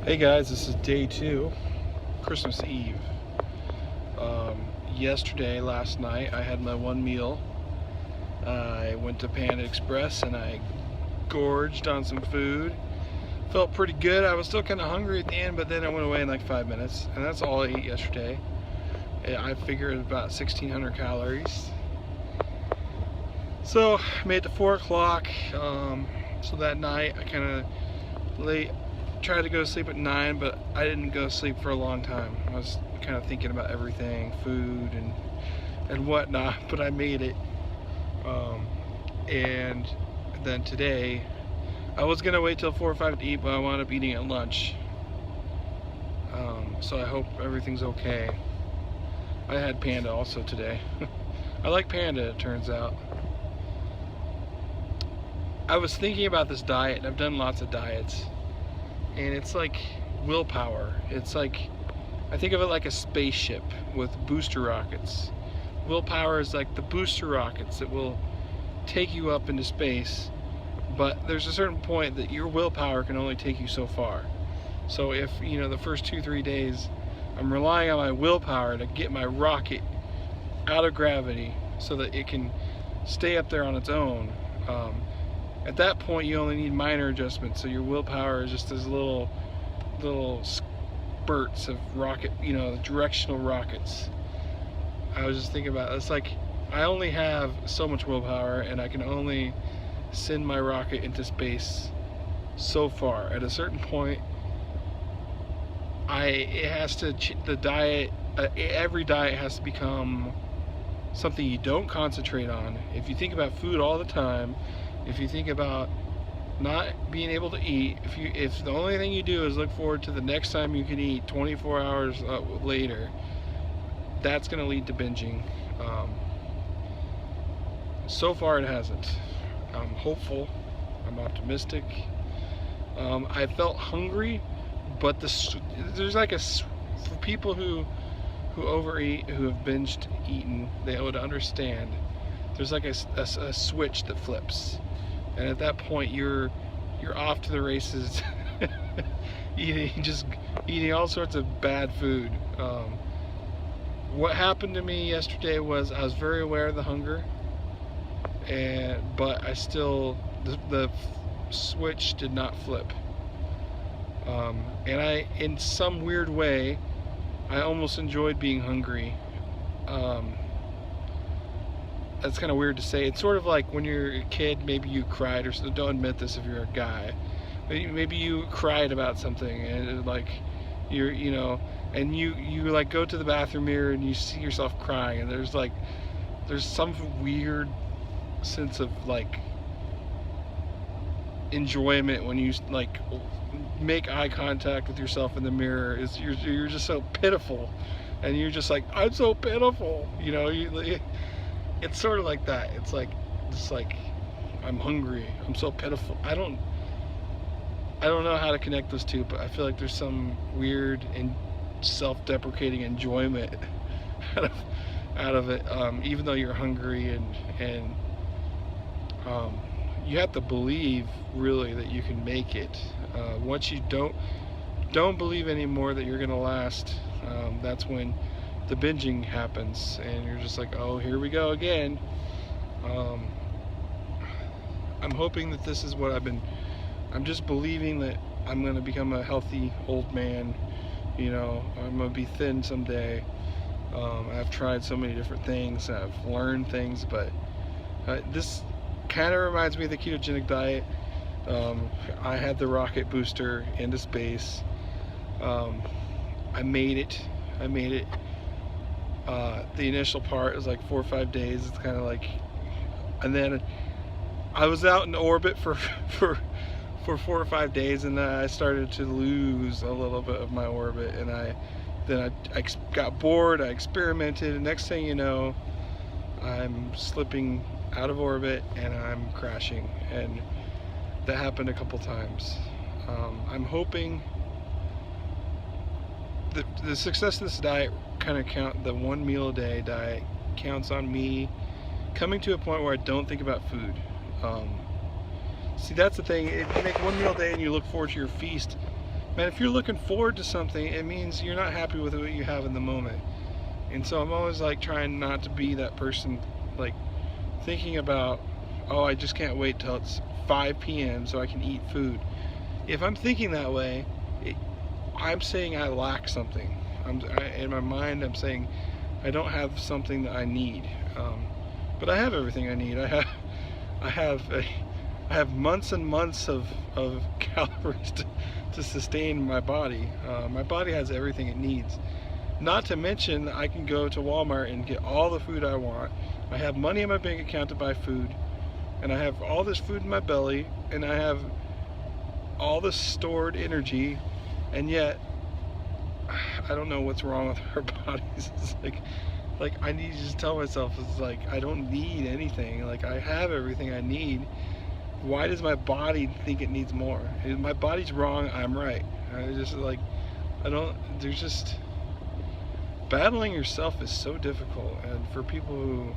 Hey guys, this is day 2, Christmas Eve. Last night, I had my one meal. I went to Panda Express and I gorged on some food. Felt pretty good. I was still kind of hungry at the end, but then I went away in like 5 minutes, and that's all I ate yesterday. I figured about 1,600 calories. So I made it to 4 o'clock. So that night I kind of tried to go to sleep at 9, but I didn't go to sleep for a long time. I was kind of thinking about everything, food and whatnot, but I made it. And then today, I was gonna wait till 4 or 5 to eat, but I wound up eating at lunch. So I hope everything's okay. I had Panda also today. I like Panda, it turns out. I was thinking about this diet, and I've done lots of diets. And it's like willpower. It's like, I think of it like a spaceship with booster rockets. Willpower is like the booster rockets that will take you up into space, but there's a certain point that your willpower can only take you so far. So if, the first 2-3 days, I'm relying on my willpower to get my rocket out of gravity so that it can stay up there on its own. At that point, you only need minor adjustments, so your willpower is just as little spurts of rocket, directional rockets. I was just thinking about it. It's like I only have so much willpower, and I can only send my rocket into space so far. At a certain point, every diet has to become something you don't concentrate on. If you think about food all the time, if you think about not being able to eat, if the only thing you do is look forward to the next time you can eat 24 hours later, that's going to lead to binging. So far it hasn't. I'm hopeful. I'm optimistic. I felt hungry, but there's like for people who overeat, who have binged eaten, they would understand. There's like a switch that flips. And at that point, you're off to the races, eating all sorts of bad food. What happened to me yesterday was I was very aware of the hunger, but I still the switch did not flip. And in some weird way, I almost enjoyed being hungry. That's kind of weird to say. It's sort of like when you're a kid, maybe you cried, or so. Don't admit this if you're a guy. Maybe you cried about something, and and you like go to the bathroom mirror and you see yourself crying, and there's some weird sense of like enjoyment when you like make eye contact with yourself in the mirror. You're just so pitiful, and you're just like, I'm so pitiful, it's sort of like that. It's like I'm hungry, I'm so pitiful. I don't know how to connect those two, but I feel like there's some weird and self-deprecating enjoyment out of it, even though you're hungry, and you have to believe really that you can make it. Once you don't believe anymore that you're gonna last, that's when the binging happens, and you're just like, oh, here we go again. I'm hoping that this is what I'm just believing that I'm gonna become a healthy old man. I'm gonna be thin someday. I've tried so many different things, I've learned things, but this kind of reminds me of the ketogenic diet. I had the rocket booster into space. I made it. The initial part is like 4 or 5 days. It's kind of like, and then I was out in orbit for 4 or 5 days, and then I started to lose a little bit of my orbit, and I got bored. I experimented, and next thing you know, I'm slipping out of orbit and I'm crashing, and that happened a couple times. I'm hoping the success of this diet the one meal a day diet counts on me coming to a point where I don't think about food. See, that's the thing. If you make one meal a day and you look forward to your feast, man, if you're looking forward to something, it means you're not happy with what you have in the moment. And so I'm always like trying not to be that person, like thinking about, oh, I just can't wait till it's 5 p.m. so I can eat food. If I'm thinking that way, I'm saying I lack something. In my mind, I'm saying I don't have something that I need. But I have everything I need. I have months and months of calories to sustain my body. My body has everything it needs. Not to mention, I can go to Walmart and get all the food I want. I have money in my bank account to buy food, and I have all this food in my belly, and I have all this stored energy, and yet I don't know what's wrong with our bodies. It's like I need to just tell myself, it's like I don't need anything. Like I have everything I need. Why does my body think it needs more? If my body's wrong, I'm right. I just like there's just battling yourself is so difficult, and for people who